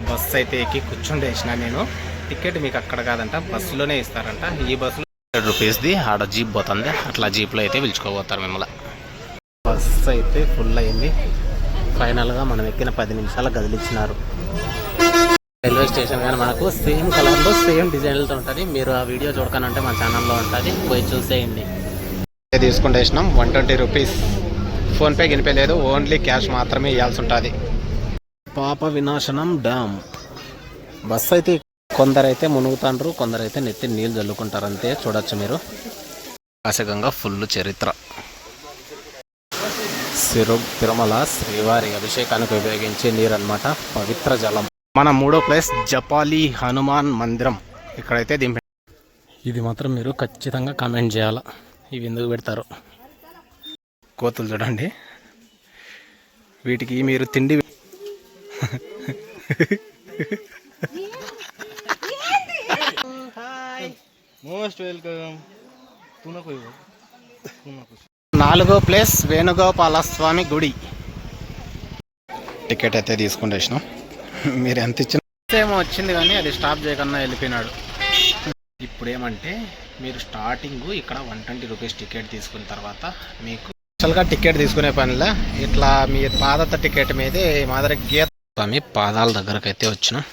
Bus అయితే ఎక్కి కూర్చుండేసిన నేను. టికెట్ మీకు అక్కడ కాదంట, బస్సులోనే ఇస్తారంట. ఈ బస్సులో ₹100ది ఆడ జీప్ పోతుంది, అట్లా జీప్లో అయితే పిలుచుకోబోతారు మిమ్మల్ని. బస్సు అయితే ఫుల్ అయింది. ఫైనల్గా మనం ఎక్కిన 10 నిమిషాల గదిలిచ్చినారు. రైల్వే స్టేషన్ కానీ మనకు సేమ్ కలర్లో సేమ్ డిజైన్లతో ఉంటుంది. మీరు ఆ వీడియో చూడకనంటే మన ఛానల్లో ఉంటుంది, పోయి చూసేయండి. తీసుకుంటేసినాం ₹120. ఫోన్పే గినిపే లేదు, ఓన్లీ క్యాష్ మాత్రమే ఇవ్వాల్సి ఉంటుంది. పాప వినాశనం డ్యామ్ బస్సు అయితే కొందరైతే మునుగుతాండ్రు, కొందరైతే నెత్తి నీళ్ళు చల్లుకుంటారు, అంతే. చూడొచ్చు మీరు. ఆశకంగా ఫుల్ చరిత్ర. తిరుమల శ్రీవారి అభిషేకానికి ఉపయోగించే నీరు అన్నమాట, పవిత్ర జలం. మన 3వ ప్లేస్ జపాలి హనుమాన్ మందిరం. ఇక్కడైతే దింప. ఇది మాత్రం మీరు ఖచ్చితంగా కామెంట్ చేయాలా, ఇవి ఎందుకు పెడతారు. కోతులు చూడండి, వీటికి మీరు తిండి. Most welcome. 4వ ప్లేస్ వేణుగోపాల స్వామి గుడి. టికెట్ అయితే తీసుకుంటేసినాం. మీరు ఎంత ఇచ్చిన ఏమో వచ్చింది కానీ అది స్టాప్ చేయకుండా వెళ్ళిపోయినాడు. ఇప్పుడు ఏమంటే మీరు స్టార్టింగ్ ఇక్కడ ₹120 టికెట్ తీసుకున్న తర్వాత మీకు స్పెషల్గా టికెట్ తీసుకునే పనిలా ఇట్లా మీ పాదత టికెట్ మీదే మా దగ్గర గీత స్వామి పాదాల దగ్గరకు అయితే వచ్చినాం.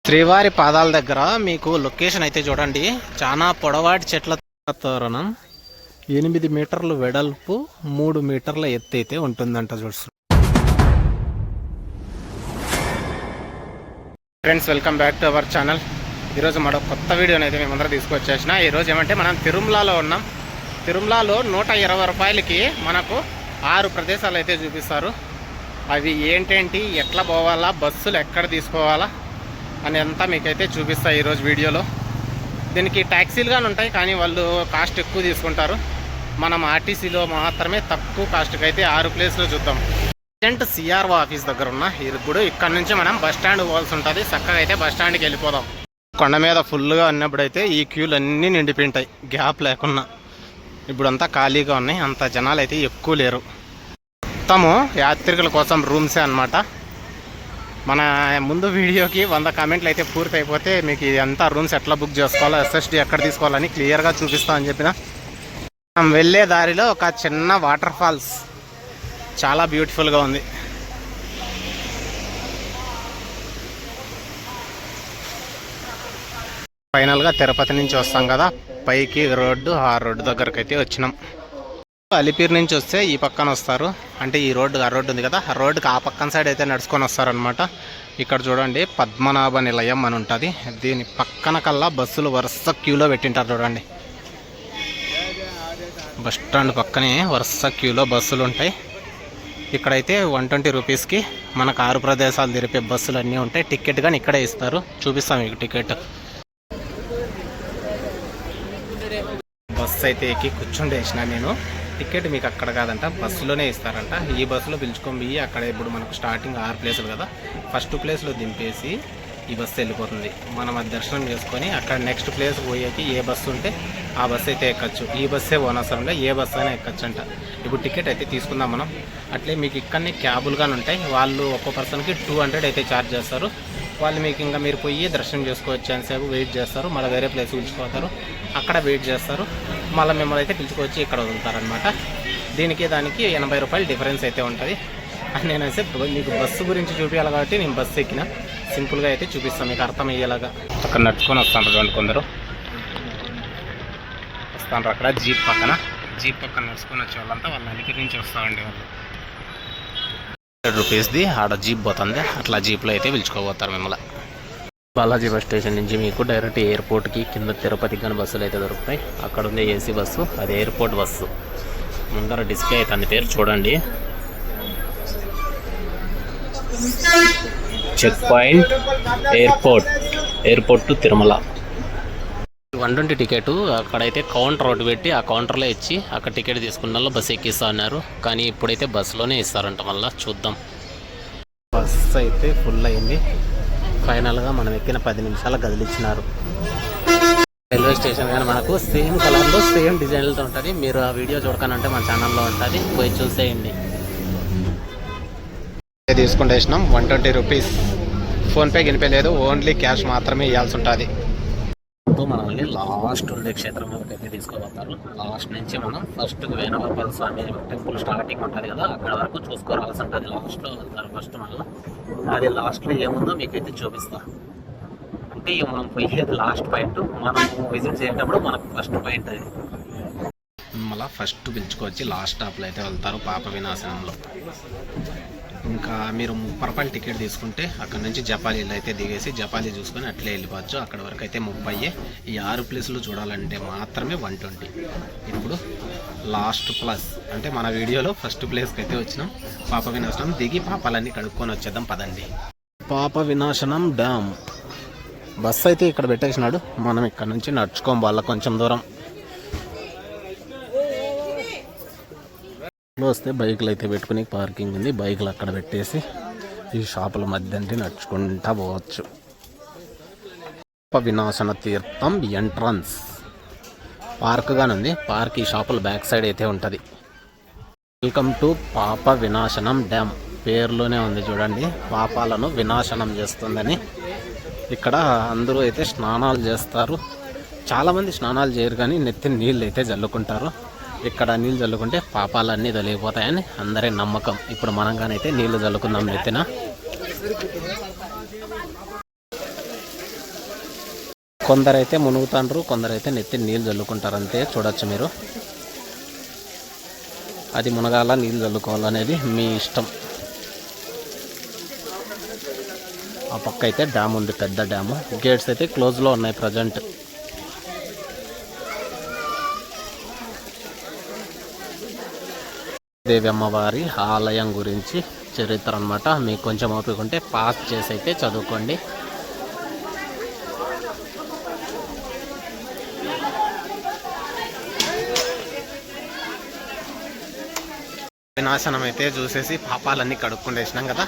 శ్రీవారి పాదాల దగ్గర మీకు లొకేషన్ అయితే చూడండి. చాలా పొడవాటి చెట్ల తోరణం, 8 మీటర్లు వెడల్పు, 3 మీటర్ల ఎత్తు అయితే ఉంటుందంట. చూస్తుంది friends, welcome back to our channel. ఈరోజు మరో కొత్త వీడియోని అయితే మేమందరం తీసుకొచ్చేసిన. ఈరోజు ఏమంటే మనం తిరుమలలో ఉన్నాం. తిరుమలలో ₹120కి మనకు 6 ప్రదేశాలు అయితే చూపిస్తారు. అవి ఏంటేంటి, ఎట్లా పోవాలా, బస్సులు ఎక్కడ తీసుకోవాలా అని అంతా మీకైతే చూపిస్తాయి ఈరోజు వీడియోలో. దీనికి ట్యాక్సీలుగానే ఉంటాయి, కానీ వాళ్ళు కాస్ట్ ఎక్కువ తీసుకుంటారు. మనం ఆర్టీసీలో మాత్రమే తక్కువ కాస్ట్కి అయితే 6 ప్లేస్లో చూద్దాం. ప్రజెంట్ సిఆర్ఓ ఆఫీస్ దగ్గర ఉన్న ఇప్పుడు ఇక్కడ నుంచి మనం బస్ స్టాండ్ పోవాల్సి ఉంటుంది. చక్కగా అయితే బస్ స్టాండ్కి వెళ్ళిపోదాం. కొండ మీద ఫుల్గా ఉన్నప్పుడైతే ఈ క్యూలు అన్నీ నిండిపోయింటాయి, గ్యాప్ లేకుండా. ఇప్పుడంతా ఖాళీగా ఉన్నాయి, అంత జనాలు అయితే ఎక్కువ లేరు. మొత్తము యాత్రికుల కోసం రూమ్సే అన్నమాట. మన ముందు వీడియోకి 100 కామెంట్లు అయితే పూర్తి అయిపోతే మీకు ఇదంతా రూమ్స్ ఎట్లా బుక్ చేసుకోవాలో, ఎస్ఎస్డి ఎక్కడ తీసుకోవాలని క్లియర్గా చూపిస్తామని చెప్పిన. మనం వెళ్ళే దారిలో ఒక చిన్న వాటర్ ఫాల్స్ చాలా బ్యూటిఫుల్గా ఉంది. ఫైనల్గా తిరుపతి నుంచి వస్తాం కదా, పైకి రోడ్డు, ఆ రోడ్డు దగ్గరకు అయితే వచ్చినాం. అలిపిరి నుంచి వస్తే ఈ పక్కన వస్తారు, అంటే ఈ రోడ్డు, ఆ రోడ్డు ఉంది కదా, ఆ రోడ్డుకి ఆ పక్కన సైడ్ అయితే నడుచుకొని వస్తారనమాట. ఇక్కడ చూడండి పద్మనాభ నిలయం అని ఉంటుంది. దీని పక్కన కల్లా బస్సులు వరుస క్యూలో పెట్టింటారు చూడండి. బస్ స్టాండ్ పక్కనే వరుస క్యూలో బస్సులు ఉంటాయి. ఇక్కడైతే ₹120కి మనకు 6 ప్రదేశాలు తిరిపే బస్సులు అన్నీ ఉంటాయి. టికెట్ కానీ ఇక్కడే ఇస్తారు, చూపిస్తాం మీకు టికెట్. బస్సు అయితే ఎక్కి కూర్చుండేసిన నేను. టికెట్ మీకు అక్కడ కాదంట, బస్సులోనే ఇస్తారంట. ఈ బస్సులో పిలుచుకొని పోయి అక్కడ ఇప్పుడు మనకు స్టార్టింగ్ 6 ప్లేసులు కదా, ఫస్ట్ ప్లేస్లో దింపేసి ఈ బస్సు వెళ్ళిపోతుంది. మనం అది దర్శనం చేసుకొని అక్కడ నెక్స్ట్ ప్లేస్ పోయేకి ఏ బస్సు ఉంటే ఆ బస్సు అయితే ఎక్కచ్చు. ఈ బస్సే ఓనవసరంగా ఏ బస్సు అయినా ఎక్కచ్చు అంట. ఇప్పుడు టికెట్ అయితే తీసుకుందాం మనం. అట్లే మీకు ఇక్కడనే క్యాబులుగానే ఉంటాయి, వాళ్ళు ఒక్కో పర్సన్కి 200 అయితే ఛార్జ్ చేస్తారు. వాళ్ళు మీకు ఇంకా మీరు పోయి దర్శనం చేసుకోవచ్చు అంతసేపు వెయిట్ చేస్తారు, మళ్ళీ వేరే ప్లేస్ పిలుచుకోతారు, అక్కడ వెయిట్ చేస్తారు, మళ్ళీ మిమ్మల్ని అయితే పిలుచుకొచ్చి ఇక్కడ వదులుతారనమాట. దీనికి దానికి ₹80 డిఫరెన్స్ అయితే ఉంటుంది. నేనైతే మీకు బస్సు గురించి చూపించాలి కాబట్టి నేను బస్సు ఎక్కిన. సింపుల్గా అయితే చూపిస్తాను మీకు అర్థమయ్యేలాగా. అక్కడ నడుచుకొని వస్తాను చూడండి, కొందరు వస్తాను అక్కడ జీప్ పక్కన నడుచుకొని వచ్చే వాళ్ళంతా వాళ్ళ అలిపిరి నుంచి వస్తామండి. వాళ్ళు ₹100ది ఆడ జీప్ పోతుంది, అట్లా జీప్లో అయితే పిలుచుకోబోతారు మిమ్మల్ని. బాలాజీ బస్ స్టేషన్ నుంచి మీకు డైరెక్ట్ ఎయిర్పోర్ట్కి కింద తిరుపతికి కానీ బస్సులు అయితే దొరుకుతాయి. అక్కడ ఉంది ఏసీ బస్సు, అది ఎయిర్పోర్ట్ బస్సు. ముందర డిస్ప్లే అయితే అన్ని పేరు చూడండి. Check point airport to Tirumala. 120 ticket అక్కడైతే కౌంటర్ ఒకటి పెట్టి ఆ కౌంటర్లో ఇచ్చి అక్కడ టికెట్ తీసుకున్న వాళ్ళు బస్సు ఎక్కిస్తా అన్నారు. కానీ ఇప్పుడైతే బస్సులోనే ఇస్తారంట. మళ్ళీ చూద్దాం. బస్సు అయితే ఫుల్ అయింది. ఫైనల్గా మనం ఎక్కిన 10 నిమిషాల గదిలిచ్చినారు. రైల్వే స్టేషన్ కానీ మనకు సేమ్ కలర్లో సేమ్ డిజైన్లతో ఉంటుంది. మీరు ఆ వీడియో చూడకనంటే మన ఛానల్లో ఉంటుంది, పోయి చూసేయండి. తీసుకుంటేసినాం 120 రూపీస్. ఫోన్పే గినిపే లేదు, ఓన్లీ క్యాష్ మాత్రమే ఇవ్వాల్సి ఉంటుంది. మనల్ని లాస్ట్ ఉండే క్షేత్రం అయితే తీసుకోబోతారు. లాస్ట్ నుంచి మనం ఫస్ట్ వేణుగోపాల స్వామి టెంపుల్ స్టార్టింగ్ ఉంటుంది కదా, అక్కడ వరకు చూసుకోవాల్సి ఉంటుంది. లాస్ట్లో వెళ్తారు ఫస్ట్ మళ్ళీ. అది లాస్ట్లో ఏముందో మీకైతే చూపిస్తా. అంటే మనం పోయేది లాస్ట్ పాయింట్, మనం విజిట్ చేసేటప్పుడు మనకు ఫస్ట్ పాయింట్ అది. మళ్ళీ ఫస్ట్ పిలుచుకొచ్చి లాస్ట్ స్టాప్లో అయితే వెళ్తారు పాప వినాశనంలో. ఇంకా మీరు 30 రూపాయలు టికెట్ తీసుకుంటే అక్కడ నుంచి జపాలీలో అయితే దిగేసి జపాలీ చూసుకొని అట్లే వెళ్ళిపోవచ్చు. అక్కడ వరకు అయితే 30. ఈ 6 ప్లేసులు చూడాలంటే మాత్రమే 120. ఇప్పుడు లాస్ట్ ప్లస్ అంటే మన వీడియోలో ఫస్ట్ ప్లేస్కి అయితే వచ్చినాం. పాప వినాశనం దిగి పాపాలన్నీ కడుక్కొని వచ్చేద్దాం పదండి. పాప వినాశనం డ్యామ్ బస్సు అయితే ఇక్కడ పెట్టేసినాడు. మనం ఇక్కడ నుంచి నడుచుకోం వాళ్ళ కొంచెం దూరం వస్తే బైకులు అయితే పెట్టుకుని పార్కింగ్ ఉంది. బైకులు అక్కడ పెట్టేసి ఈ షాపుల మధ్య నడుచుకుంటా పోవచ్చు. పాప వినాశన తీర్థం ఎంట్రన్స్ పార్క్ గానే ఉంది. పార్క్ ఈ షాపుల బ్యాక్ సైడ్ అయితే ఉంటుంది. వెల్కమ్ టు పాప వినాశనం డ్యామ్. పేరులోనే ఉంది చూడండి, పాపాలను వినాశనం చేస్తుందని. ఇక్కడ అందరూ అయితే స్నానాలు చేస్తారు. చాలామంది స్నానాలు చేయరు కానీ నెత్తిన నీళ్ళు అయితే జల్లుకుంటారు. ఇక్కడ నీళ్ళు జల్లుకుంటే పాపాలన్నీ తొలగిపోతాయని అందరి నమ్మకం. ఇప్పుడు మనంగానైతే నీళ్లు జల్లుకుందాం నెత్తిన. కొందరైతే మునుగుతాండ్రు, కొందరైతే నెత్తిన నీళ్ళు జల్లుకుంటారు. అంతే చూడొచ్చు మీరు. అది మునగాల నీళ్ళు జల్లుకోవాలనేది మీ ఇష్టం. ఆ పక్క అయితే డ్యామ్ ఉంది, పెద్ద డ్యాము. గేట్స్ అయితే క్లోజ్లో ఉన్నాయి ప్రజెంట్. దేవి అమ్మవారి ఆలయం గురించి చరిత్ర అనమాట. మీకు కొంచెం ఓపిక ఉంటే పాస్ చేసి అయితే చదువుకోండి. వినాశనం అయితే చూసేసి పాపాలన్నీ కడుక్కుంటేసినాం కదా.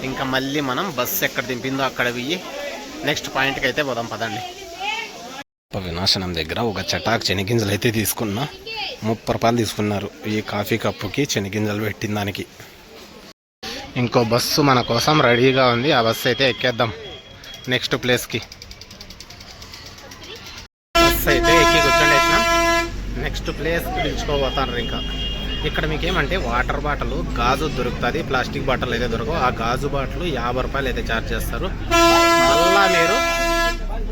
ఇంకా మళ్ళీ మనం బస్సు ఎక్కడ దింపిందో అక్కడ పోయి నెక్స్ట్ పాయింట్కి అయితే పోదాం పదండి. వినాశనం దగ్గర ఒక చటాక్ శనగింజలు అయితే తీసుకున్నా. 30 రూపాయలు తీసుకున్నారు ఈ కాఫీ కప్పుకి, శనగింజలు పెట్టిన దానికి. ఇంకో బస్సు మన కోసం రెడీగా ఉంది. ఆ బస్సు అయితే ఎక్కేద్దాం నెక్స్ట్ ప్లేస్కి. బస్సు అయితే ఎక్కి కూర్చోండేసినాం. నెక్స్ట్ ప్లేస్కి పిలుచుకోబోతారు. ఇంకా ఇక్కడ మీకేమంటే వాటర్ బాటిల్ గాజు దొరుకుతుంది, ప్లాస్టిక్ బాటిల్ అయితే దొరకవు. ఆ గాజు బాటిల్ 50 రూపాయలు అయితే ఛార్జ్ చేస్తారు. మళ్ళా మీరు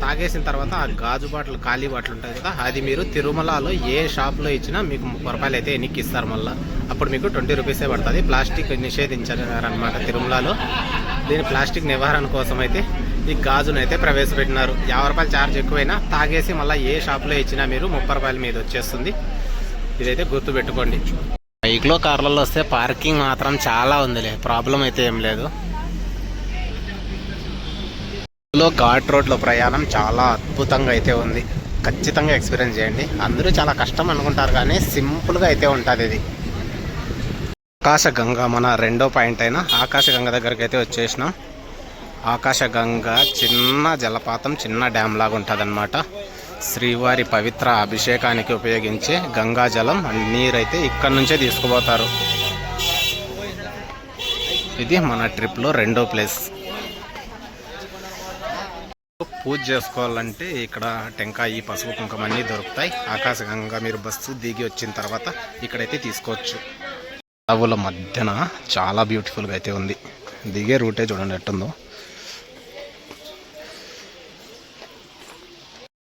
తాగేసిన తర్వాత ఆ గాజు బాటిల్ ఖాళీ బాటిల్ ఉంటుంది కదా, అది మీరు తిరుమలలో ఏ షాప్లో ఇచ్చినా మీకు 30 రూపాయలు అయితే ఎన్నికిస్తారు. మళ్ళీ అప్పుడు మీకు 20 రూపీసే పడుతుంది. ప్లాస్టిక్ నిషేధించారనమాట తిరుమలలో. దీని ప్లాస్టిక్ నివారణ కోసం అయితే ఈ గాజును అయితే ప్రవేశపెట్టినారు. 50 రూపాయలు ఛార్జ్ ఎక్కువైనా తాగేసి మళ్ళీ ఏ షాప్లో ఇచ్చినా మీరు 30 రూపాయల మీద వచ్చేస్తుంది. ఇదైతే గుర్తుపెట్టుకోండి. బైక్లో కార్లలో వస్తే పార్కింగ్ మాత్రం చాలా ఉందిలే, ప్రాబ్లం అయితే ఏం లేదు. ఘాట్ రోడ్లో ప్రయాణం చాలా అద్భుతంగా అయితే ఉంది. ఖచ్చితంగా ఎక్స్పీరియన్స్ చేయండి. అందరూ చాలా కష్టం అనుకుంటారు కానీ సింపుల్గా అయితే ఉంటుంది ఇది. ఆకాశగంగ మన రెండో పాయింట్ అయిన ఆకాశగంగ దగ్గరికి అయితే వచ్చేసినాం. ఆకాశగంగ చిన్న జలపాతం, చిన్న డ్యామ్ లాగా ఉంటుంది అన్నమాట. శ్రీవారి పవిత్ర అభిషేకానికి ఉపయోగించే గంగాజలం నీరైతే ఇక్కడ నుంచే తీసుకుపోతారు. ఇది మన ట్రిప్లో రెండో ప్లేస్. పూజ చేసుకోవాలంటే ఇక్కడ టెంకాయ, పసుపు, కుంకుమ అన్నీ దొరుకుతాయి. ఆకాశగంగా మీరు బస్సు దిగి వచ్చిన తర్వాత ఇక్కడైతే తీసుకోవచ్చు. అడవుల మధ్యన చాలా బ్యూటిఫుల్గా అయితే ఉంది. దిగే రూటే చూడండి ఎట్టుందో.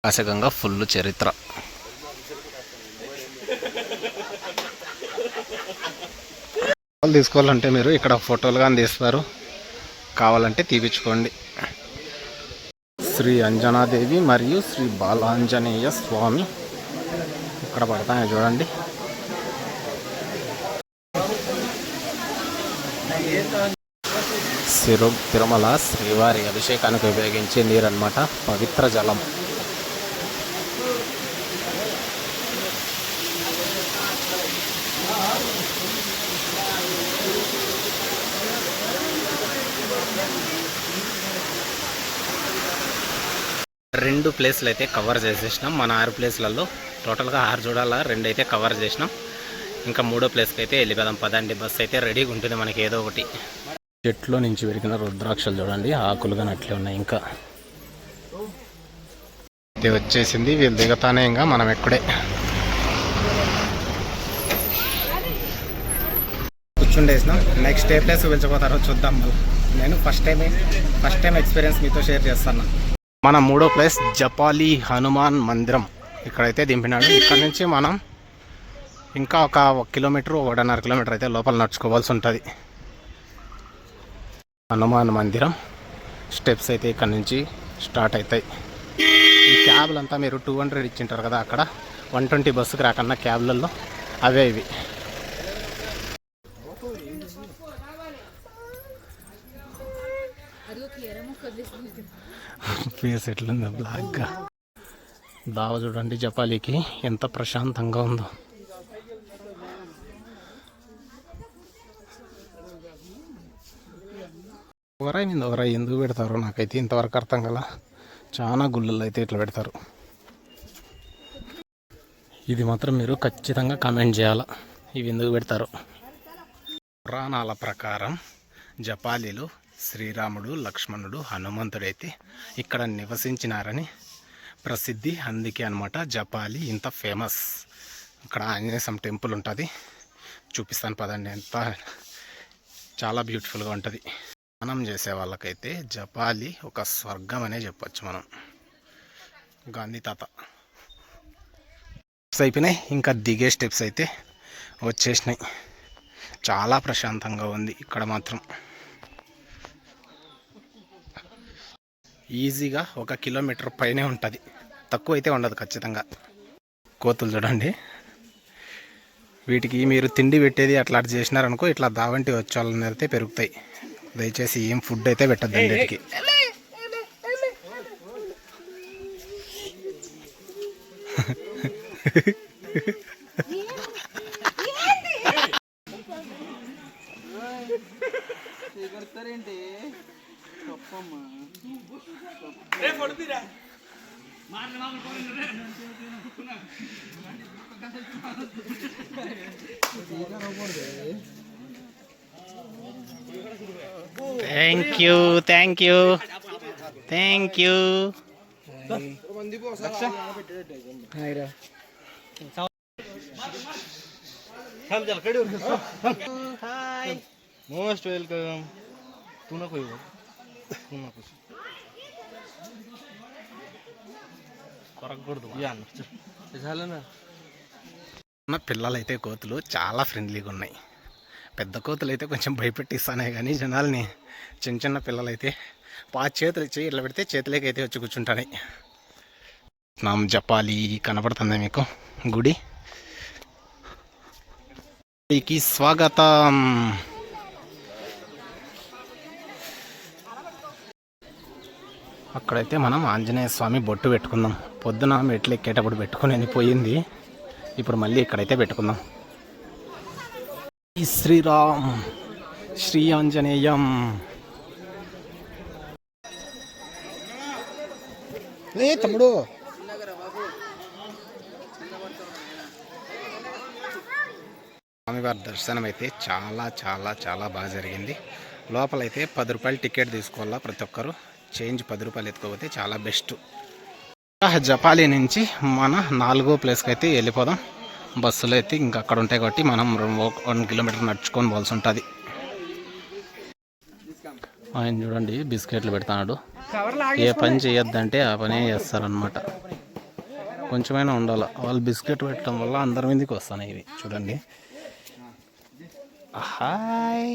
ఆకాశగంగా ఫుల్ చరిత్ర. తీసుకోవాలంటే మీరు ఇక్కడ ఫోటోలు కానీ తీస్తారు, కావాలంటే తీపించుకోండి. శ్రీ అంజనాదేవి మరియు శ్రీ బాలాంజనేయ స్వామి ఇక్కడ పడతాయి చూడండి. తిరుమల శ్రీవారి అభిషేకానికి ఉపయోగించే నీరు అన్నమాట, పవిత్ర జలం. 2 ప్లేస్లు అయితే కవర్ చేసేసినాం. మన 6 ప్లేస్లలో టోటల్గా 6 చూడాలా, 2 అయితే కవర్ చేసినాం. ఇంకా 3వ ప్లేస్కి అయితే వెళ్ళిపోదాం పదండి. బస్సు అయితే రెడీగా ఉంటుంది మనకి ఏదో ఒకటి. చెట్లో నుంచి పెరిగిన రుద్రాక్షలు చూడండి, ఆకులుగా అట్లే ఉన్నాయి. ఇంకా ఇది వచ్చేసింది, వీళ్ళు దిగుతానే ఇంకా మనం ఎక్కడే కూర్చుండేసినాం. నెక్స్ట్ ఏ ప్లేస్ పిలిచిపోతారో చూద్దాం. నేను ఫస్ట్ టైం ఎక్స్పీరియన్స్ మీతో షేర్ చేస్తాను. మన 3వ ప్లేస్ జపాలి హనుమాన్ మందిరం. ఇక్కడైతే దింపినాడు. ఇక్కడ నుంచి మనం ఇంకా ఒక 1 కిలోమీటర్ 1.5 కిలోమీటర్ అయితే లోపల నడుచుకోవాల్సి ఉంటుంది. హనుమాన్ మందిరం స్టెప్స్ అయితే ఇక్కడ నుంచి స్టార్ట్ అవుతాయి. ఈ క్యాబ్లంతా మీరు 200 ఇచ్చింటారు కదా, అక్కడ 120 బస్సుకి రాకన్నా క్యాబ్లలో అవే ఇవి. ఫేస్ ఎట్లుందో బ్లాక్గా. దావ చూడండి జపాలికి ఎంత ప్రశాంతంగా ఉందో. ఒరై ఎందుకు పెడతారో నాకైతే ఇంతవరకు అర్థం కల. చాలా గుళ్ళల్లో అయితే ఇట్లా పెడతారు. ఇది మాత్రం మీరు ఖచ్చితంగా కామెంట్ చేయాలా, ఇవి ఎందుకు పెడతారు. పురాణాల ప్రకారం జపాలిలో శ్రీరాముడు, లక్ష్మణుడు, హనుమంతుడైతే ఇక్కడ నివసించినారని ప్రసిద్ధి. అందుకే అనమాట జపాలి ఇంత ఫేమస్. ఇక్కడ ఆంజనేయ స్వామి టెంపుల్ ఉంటుంది, చూపిస్తాను పదండి. ఎంత చాలా బ్యూటిఫుల్గా ఉంటుంది. స్నానం చేసే వాళ్ళకైతే జపాలి ఒక స్వర్గం అనే చెప్పచ్చు మనం. గాంధీ తాత అయిపోయినాయి, ఇంకా దిగే స్టెప్స్ అయితే వచ్చేసినాయి. చాలా ప్రశాంతంగా ఉంది ఇక్కడ మాత్రం. ఈజీగా 1 కిలోమీటర్ పైనే ఉంటుంది, తక్కువ అయితే ఉండదు ఖచ్చితంగా. కోతులు చూడండి, వీటికి మీరు తిండి పెట్టేది అట్లా చేసినారనుకో, ఇట్లా దావంటి వచ్చేవాళ్ళని అయితే పెరుగుతాయి. దయచేసి ఏం ఫుడ్ అయితే పెట్టద్దండి వీటికి. Thank you. Hi most welcome. तू नको येऊ, तू नको కొరకూడదు. झालं ना. పిల్లలైతే కోతులు చాలా ఫ్రెండ్లీగా ఉన్నాయి. పెద్ద కోతులు అయితే కొంచెం భయపెట్టిస్తానే కానీ జనాల్ని. చిన్న పిల్లలైతే చేతులు ఇచ్చి ఇట్లా పెడితే చేతులకి అయితే వచ్చి కూర్చుంటాయి. నామ్ జపాలి కనపడుతుంది మీకు గుడి. స్వాగతం. అక్కడైతే మనం ఆంజనేయ స్వామి బొట్టు పెట్టుకుందాం. పొద్దున మెట్లు ఎక్కేటప్పుడు పెట్టుకుని పోయింది, ఇప్పుడు మళ్ళీ ఇక్కడైతే పెట్టుకుందాం. శ్రీరామ్ శ్రీ ఆంజనేయం. తమ్ముడు స్వామివారి దర్శనం అయితే చాలా చాలా చాలా బాగా జరిగింది. లోపలైతే 10 రూపాయలు టికెట్ తీసుకోవాలా ప్రతి ఒక్కరు. చేంజ్ 10 రూపాయలు ఎత్తుకోపోతే చాలా బెస్ట్. జపాలి నుంచి మన 4వ ప్లేస్కి అయితే వెళ్ళిపోదాం. బస్సులు అయితే ఇంకా అక్కడ ఉంటాయి కాబట్టి మనం 1 కిలోమీటర్ నడుచుకొని పోవాల్సి ఉంటుంది. ఆయన చూడండి బిస్కెట్లు పెడతాడు. ఏ పని చేయొద్దంటే ఆ పనే చేస్తారనమాట. కొంచెమైనా ఉండాలి. వాళ్ళు బిస్కెట్ పెట్టడం వల్ల అందరి మీదకి వస్తున్నాయి ఇవి చూడండి. హాయ్.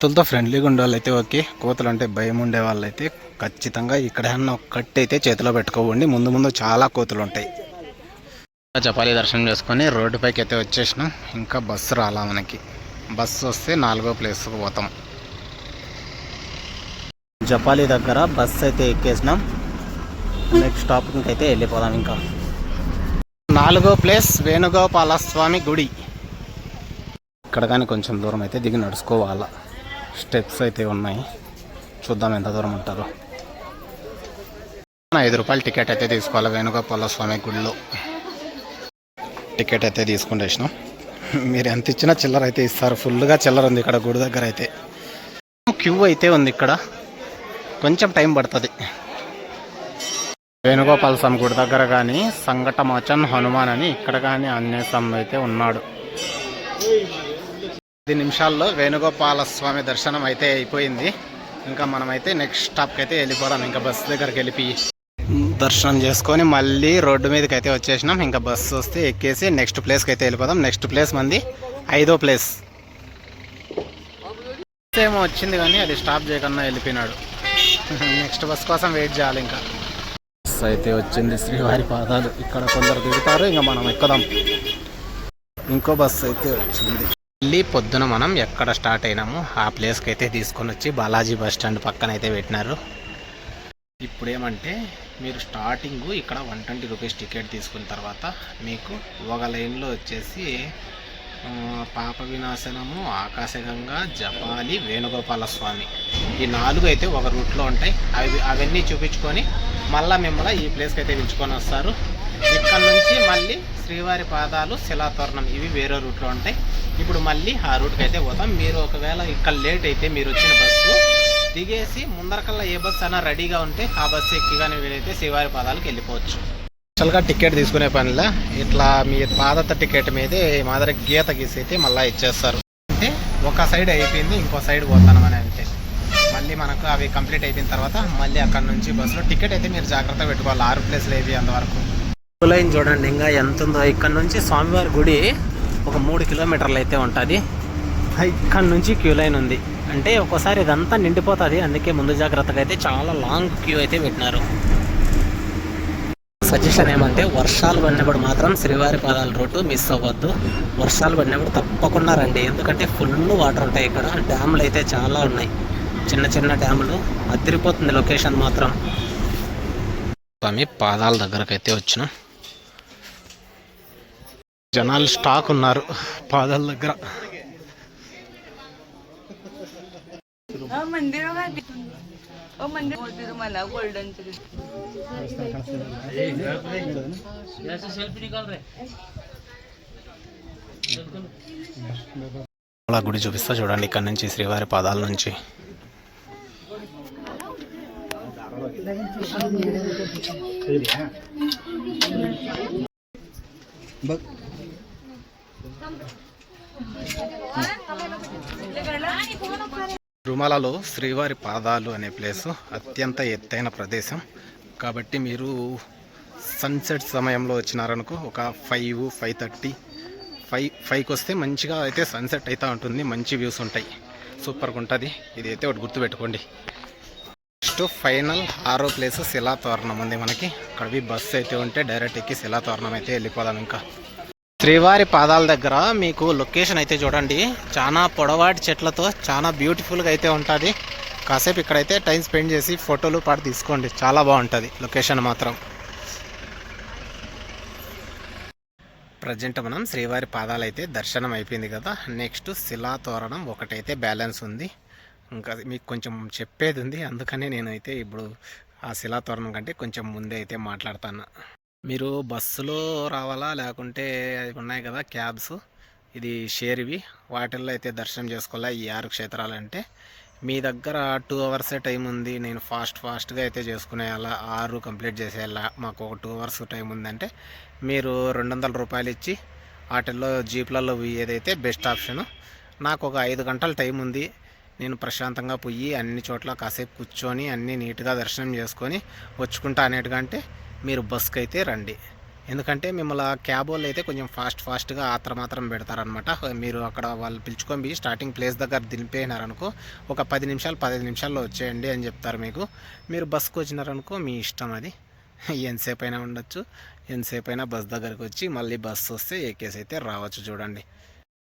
కోతులతో ఫ్రెండ్లీగా ఉండే వాళ్ళైతే ఓకే. కోతులు అంటే భయం ఉండే వాళ్ళైతే ఖచ్చితంగా ఇక్కడన్నా ఒక కట్టి అయితే చేతిలో పెట్టుకోవండి. ముందు చాలా కోతులు ఉంటాయి. జపాలి దర్శనం చేసుకొని రోడ్డుపైకి అయితే వచ్చేసినాం. ఇంకా బస్సు రాలా మనకి. బస్సు వస్తే 4వ ప్లేస్కి పోతాం. జపాలి దగ్గర బస్సు అయితే ఎక్కేసినాం. నెక్స్ట్ స్టాప్కి అయితే వెళ్ళిపోదాం. ఇంకా 4వ ప్లేస్ వేణుగోపాల స్వామి గుడి. ఇక్కడ కానీ కొంచెం దూరం అయితే దిగి నడుచుకోవాలా. స్టెప్స్ అయితే ఉన్నాయి చూద్దాం ఎంత దూరం ఉంటుందో. 5 రూపాయలు టికెట్ అయితే తీసుకోవాలి వేణుగోపాల స్వామి గుడిలో. టికెట్ అయితే తీసుకుంటేసినాం. మీరు ఎంత ఇచ్చినా చిల్లర అయితే ఇస్తారు. ఫుల్గా చిల్లర ఉంది ఇక్కడ గుడి దగ్గర అయితే. క్యూ అయితే ఉంది ఇక్కడ, కొంచెం టైం పడుతుంది. వేణుగోపాల స్వామి గుడి దగ్గర కానీ సంఘటమోచన్ హనుమాన్ అని ఇక్కడ కానీ ఆంజనేయ స్వామి అయితే ఉన్నాడు. 10 నిమిషాల్లో వేణుగోపాల స్వామి దర్శనం అయితే అయిపోయింది. ఇంకా మనమైతే నెక్స్ట్ స్టాప్కి అయితే వెళ్ళిపోదాం. ఇంకా బస్సు దగ్గరికి వెళ్ళి దర్శనం చేసుకొని మళ్ళీ రోడ్డు మీదకి అయితే వచ్చేసినాం. ఇంకా బస్సు వస్తే ఎక్కేసి నెక్స్ట్ ప్లేస్కి అయితే వెళ్ళిపోదాం. నెక్స్ట్ ప్లేస్ మంది 5వ ప్లేస్ ఏమో వచ్చింది కానీ అది స్టాప్ చేయకుండా వెళ్ళిపోయినాడు. నెక్స్ట్ బస్ కోసం వెయిట్ చేయాలి. ఇంకా బస్ అయితే వచ్చింది శ్రీవారి పాదాలు. ఇక్కడ కొందరు దిగుతారు, ఇంకా మనం ఎక్కుదాం. ఇంకో బస్సు అయితే వచ్చింది. మళ్ళీ పొద్దున మనం ఎక్కడ స్టార్ట్ అయినామో ఆ ప్లేస్కి అయితే తీసుకొని వచ్చి బాలాజీ బస్ స్టాండ్ పక్కన అయితే పెట్టినారు. ఇప్పుడు ఏమంటే మీరు స్టార్టింగ్ ఇక్కడ 120 రూపీస్ టికెట్ తీసుకున్న తర్వాత మీకు ఒక లైన్లో వచ్చేసి పాప వినాశనము, ఆకాశగంగా, జపాలి, వేణుగోపాల స్వామి ఈ 4 అయితే ఒక రూట్లో ఉంటాయి. అవన్నీ చూపించుకొని మళ్ళీ మిమ్మల్ని ఈ ప్లేస్కి అయితే పిలుచుకొని వస్తారు. ఇక్కడ నుంచి మళ్ళీ శ్రీవారి పాదాలు, శిలాతోరణం ఇవి వేరే రూట్లో ఉంటాయి. ఇప్పుడు మళ్ళీ ఆ రూట్కి అయితే పోతాం. మీరు ఒకవేళ ఇక్కడ లేట్ అయితే మీరు వచ్చిన బస్సు దిగేసి ముందరకల్లా ఏ బస్సు అయినా రెడీగా ఉంటే ఆ బస్సు ఎక్కిగానే వీలైతే శ్రీవారి పాదాలకు వెళ్ళిపోవచ్చు. స్పెషల్గా టికెట్ తీసుకునే పనిలా ఇట్లా మీ పాదత టికెట్ మీదే మాదిరి గీత గీసి అయితే మళ్ళీ ఇచ్చేస్తారు. అంటే ఒక సైడ్ అయిపోయింది, ఇంకో సైడ్ పోతానమని అంటే మళ్ళీ మనకు అవి కంప్లీట్ అయిపోయిన తర్వాత మళ్ళీ అక్కడ నుంచి బస్సులో టికెట్ అయితే మీరు జాగ్రత్త పెట్టుకోవాలి. 6 ప్లేస్లు అయిపోయి అంతవరకు. క్యూ లైన్ చూడండి ఇంకా ఎంత ఉందో. ఇక్కడ నుంచి స్వామివారి గుడి ఒక 3 కిలోమీటర్లు అయితే ఉంటుంది. ఇక్కడ నుంచి క్యూ లైన్ ఉంది. అంటే ఒక్కోసారి ఇదంతా నిండిపోతుంది. అందుకే ముందు జాగ్రత్తగా అయితే చాలా లాంగ్ క్యూ అయితే పెట్టినారు. సజెషన్ ఏమంటే వర్షాలు పడినప్పుడు మాత్రం శ్రీవారి పాదాల రోడ్డు మిస్ అవ్వద్దు. వర్షాలు పడినప్పుడు తప్పకుండా రండి. ఎందుకంటే ఫుల్ వాటర్ ఉంటాయి. ఇక్కడ డ్యాములు అయితే చాలా ఉన్నాయి, చిన్న చిన్న డ్యాములు. అదిరిపోతుంది లొకేషన్ మాత్రం. స్వామి పాదాల దగ్గరకు అయితే వచ్చినాం. జనాలు స్టాక్ ఉన్నారు పాదాల దగ్గర. तिरुमला गोल्डन గుడి చూపిస్తా చూడండి. ఇక్కడ నుంచి శ్రీవారి పాదాల నుంచి తిరుమలలో శ్రీవారి పాదాలు అనే ప్లేసు అత్యంత ఎత్తైన ప్రదేశం. కాబట్టి మీరు సన్సెట్ సమయంలో వచ్చినారనుకో ఒక 5:30 5కి వస్తే మంచిగా అయితే సన్సెట్ అయితే ఉంటుంది. మంచి వ్యూస్ ఉంటాయి, సూపర్గా ఉంటుంది. ఇది అయితే ఒకటి గుర్తుపెట్టుకోండి. నెక్స్ట్ ఫైనల్ 6వ ప్లేస్ శిలాతోరణం ఉంది మనకి. అక్కడికి బస్సు అయితే ఉంటే డైరెక్ట్ ఎక్కి శిలాతోరణం అయితే వెళ్ళిపోదాం. ఇంకా శ్రీవారి పాదాల దగ్గర మీకు లొకేషన్ అయితే చూడండి, చాలా పొడవాటి చెట్లతో చాలా బ్యూటిఫుల్గా అయితే ఉంటుంది. కాసేపు ఇక్కడైతే టైం స్పెండ్ చేసి ఫోటోలు పాటు తీసుకోండి, చాలా బాగుంటుంది లొకేషన్ మాత్రం. ప్రజెంట్ మనం శ్రీవారి పాదాలు అయితే దర్శనం అయిపోయింది కదా. నెక్స్ట్ శిలాతోరణం ఒకటైతే బ్యాలెన్స్ ఉంది. ఇంకా మీకు కొంచెం చెప్పేది ఉంది, అందుకనే నేనైతే ఇప్పుడు ఆ శిలాతోరణం కంటే కొంచెం ముందే అయితే మాట్లాడుతాను. మీరు బస్సులో రావాలా లేకుంటే అవి ఉన్నాయి కదా క్యాబ్స్, ఇది షేర్వి, వాటిల్లో అయితే దర్శనం చేసుకోవాలా ఈ 6 క్షేత్రాలంటే. మీ దగ్గర 2 అవర్సే టైం ఉంది, నేను ఫాస్ట్గా అయితే చేసుకునేయాలా, 6 కంప్లీట్ చేసేయాలా, మాకు ఒక 2 అవర్స్ టైం ఉందంటే మీరు 200 రూపాయలు ఇచ్చి వాటిల్లో జీప్లలో ఏదైతే బెస్ట్ ఆప్షను. నాకు ఒక 5 గంటల టైం ఉంది, నేను ప్రశాంతంగా పోయి అన్ని చోట్ల కాసేపు కూర్చొని అన్నీ నీట్గా దర్శనం చేసుకొని వచ్చుకుంటా అనేటికంటే మీరు బస్కి అయితే రండి. ఎందుకంటే మిమ్మల్ని క్యాబ్ వాళ్ళు అయితే కొంచెం ఫాస్ట్గా మాత్రం పెడతారనమాట. మీరు అక్కడ వాళ్ళు పిలుచుకొని స్టార్టింగ్ ప్లేస్ దగ్గర దింపేనారనుకో ఒక 15 నిమిషాల్లో వచ్చేయండి అని చెప్తారు మీకు. మీరు బస్కి వచ్చినారనుకో మీ ఇష్టం, అది ఎంతసేపు అయినా ఉండొచ్చు, ఎంతసేపు అయినా బస్ దగ్గరికి వచ్చి మళ్ళీ బస్సు వస్తే ఎక్కేసి అయితే రావచ్చు. చూడండి,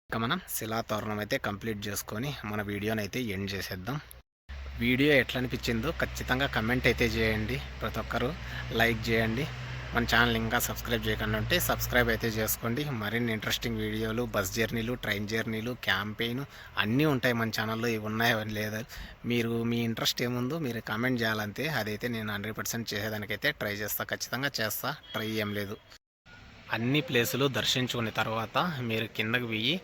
ఇంకా మనం శిలాతోరణం అయితే కంప్లీట్ చేసుకొని మన వీడియోని అయితే ఎండ్ చేసేద్దాం. వీడియో ఎట్లా అనిపించిందో ఖచ్చితంగా కమెంట్ అయితే చేయండి. ప్రతి ఒక్కరు లైక్ చేయండి. మన ఛానల్ ఇంకా సబ్స్క్రైబ్ చేయకుండా ఉంటే సబ్స్క్రైబ్ అయితే చేసుకోండి. మరిన్ని ఇంట్రెస్టింగ్ వీడియోలు, బస్ జర్నీలు, ట్రైన్ జర్నీలు, క్యాంపెయిన్ అన్నీ ఉంటాయి మన ఛానల్లో. ఇవి ఉన్నాయని లేదా, మీరు మీ ఇంట్రెస్ట్ ఏముందో మీరు కామెంట్ చేయాలంతే. అదైతే నేను 100% చేసేదానికైతే ట్రై చేస్తా, ఖచ్చితంగా చేస్తా. ట్రై ఏం లేదు. అన్ని ప్లేసులు దర్శించుకున్న తర్వాత మీరు కిందకి పోయి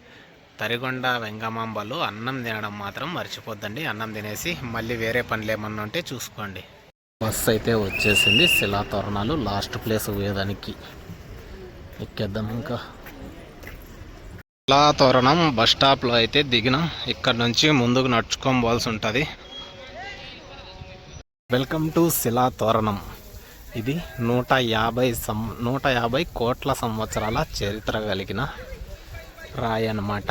తరిగొండ వెంగమాంబలో అన్నం తినడం మాత్రం మర్చిపోద్దండి. అన్నం తినేసి మళ్ళీ వేరే పనులు ఏమన్నా ఉంటే చూసుకోండి. బస్ అయితే వచ్చేసింది. శిలాతోరణాలు లాస్ట్ ప్లేస్ పోయేదానికి ఎక్కేద్దాం. ఇంకా శిలాతోరణం బస్ స్టాప్లో అయితే దిగినాం. ఇక్కడ నుంచి ముందుకు నడుచుకోవాల్సి ఉంటుంది. Welcome to Silathoranam. ఇది 150 కోట్ల సంవత్సరాల చరిత్ర కలిగిన రాయి అన్నమాట.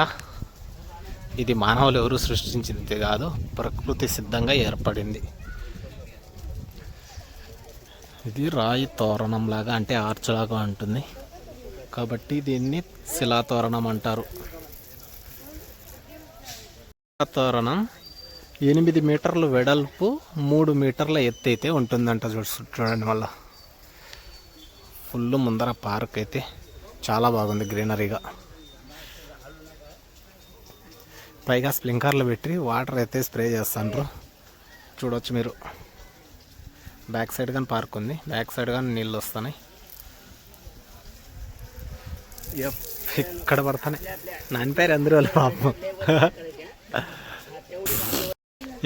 ఇది మానవులు ఎవరు సృష్టించింది కాదు, ప్రకృతి సిద్ధంగా ఏర్పడింది. ఇది రాయి తోరణం లాగా, అంటే ఆర్చులాగా ఉంటుంది కాబట్టి దీన్ని శిలాతోరణం అంటారు. శిలాతోరణం 8 మీటర్లు వెడల్పు, 3 మీటర్ల ఎత్తు అయితే ఉంటుందంట. చూడండి, వల్ల ఫుల్ ముందర పార్క్ అయితే చాలా బాగుంది, గ్రీనరీగా. పైగా స్ప్రింక్లర్లు పెట్టి వాటర్ అయితే స్ప్రే చేస్తాండ్రు. చూడవచ్చు మీరు. బ్యాక్ సైడ్ కానీ పార్క్ ఉంది, బ్యాక్ సైడ్ కానీ నీళ్ళు వస్తున్నాయి. ఇక్కడ పడతానే నాని పేరు అందరూ వాళ్ళు పాపం.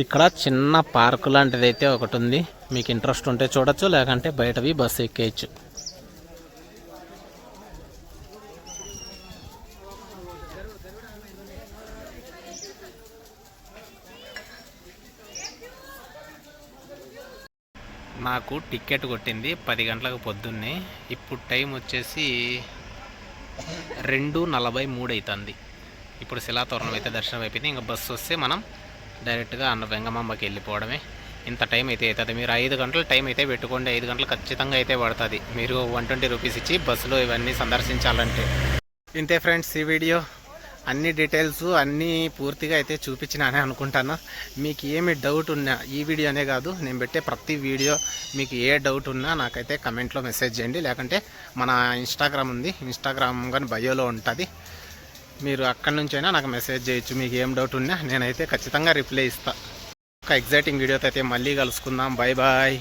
ఇక్కడ చిన్న పార్కు లాంటిది అయితే ఒకటి ఉంది. మీకు ఇంట్రెస్ట్ ఉంటే చూడొచ్చు, లేకంటే బయటవి బస్సు ఎక్కేయచ్చు. నాకు టికెట్ కొట్టింది 10 గంటలకు పొద్దున్నే. ఇప్పుడు టైం వచ్చేసి 2:43 అవుతుంది. ఇప్పుడు శిలాతోరణం అయితే దర్శనం అయిపోయింది. ఇంకా బస్సు వస్తే మనం డైరెక్ట్గా వెంగమాంబకి వెళ్ళిపోవడమే. ఇంత టైం అయితే అవుతుంది. మీరు 5 గంటల టైం అయితే పెట్టుకోండి. 5 గంటలు ఖచ్చితంగా అయితే పడుతుంది. మీరు 120 రూపీస్ ఇచ్చి బస్సులో ఇవన్నీ సందర్శించాలంటే. ఇంతే ఫ్రెండ్స్, ఈ వీడియో అన్ని డీటెయిల్స్ అన్నీ పూర్తిగా అయితే చూపించినానే అనుకుంటాను. మీకు ఏమి డౌట్ ఉన్నా, ఈ వీడియోనే కాదు నేను పెట్టే ప్రతి వీడియో, మీకు ఏ డౌట్ ఉన్నా నాకైతే కమెంట్లో మెసేజ్ చేయండి. లేకంటే మన ఇన్స్టాగ్రామ్ ఉంది, ఇన్స్టాగ్రామ్ కానీ బయోలో ఉంటుంది. మీరు అక్కడి నుంచైనా నాకు మెసేజ్ చేయొచ్చు. మీకు ఏం డౌట్ ఉన్నా నేనైతే ఖచ్చితంగా రిప్లై ఇస్తాను. ఒక ఎగ్జైటింగ్ వీడియోతో అయితే మళ్ళీ కలుసుకుందాం. Bye bye.